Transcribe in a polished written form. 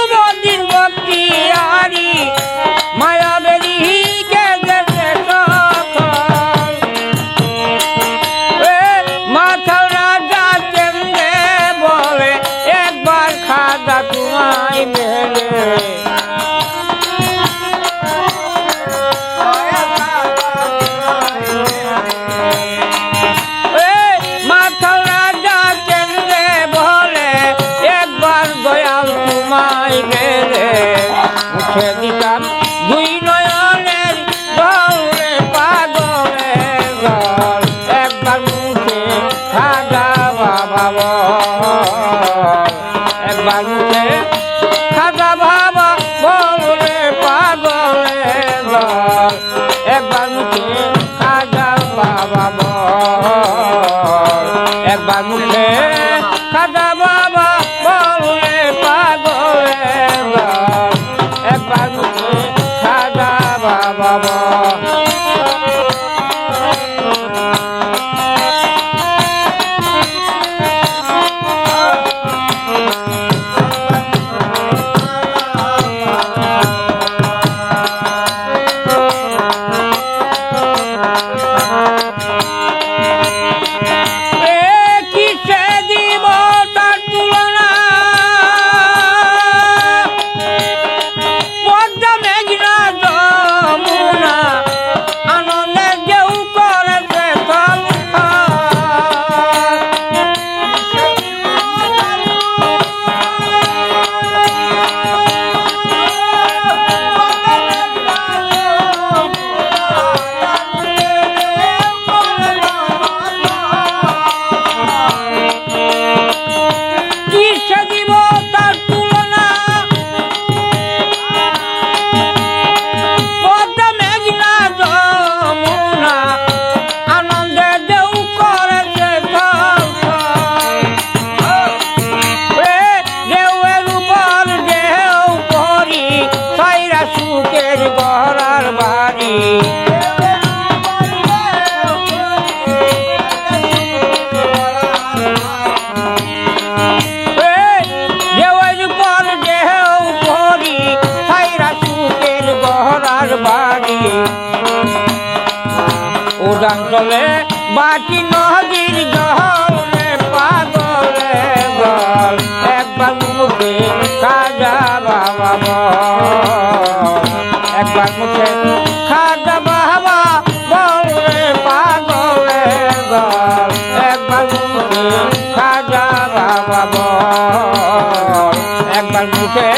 যুবতীর ভক্তি আরি মায়া বেরি গেছে সখন মাথার রাজা কেন্দ্রে বলে একবার খাজা তোমায় মেলে মাথার রাজা কেন্দ্রে বলে একবার দয়াল তোমায় মেলে মুখে দিতাম দুই নয়নের জলে পাগলের জল একবার মুখে খাজা বাবা একবার মুখে খাজা বাবা বলে পাগলের জল একবার মুখে খাজা বাবা একবার মুখে খাজা বাবা বলে পাগলের জল একবার মুখে খাজা বাবা গড়ার বাড়ি দেওয়ার পর দেহ ভরি সাইরা সুখের গড়ার বাড়ি উড়ান চলে বাটি নদীর জলে পাগলে বল একবার মুখে খাজা বাবা একবার মুখে খাজা বাবা বলে পাগলের গল একবার মুখে খাজা বাবা বল একবার মুখে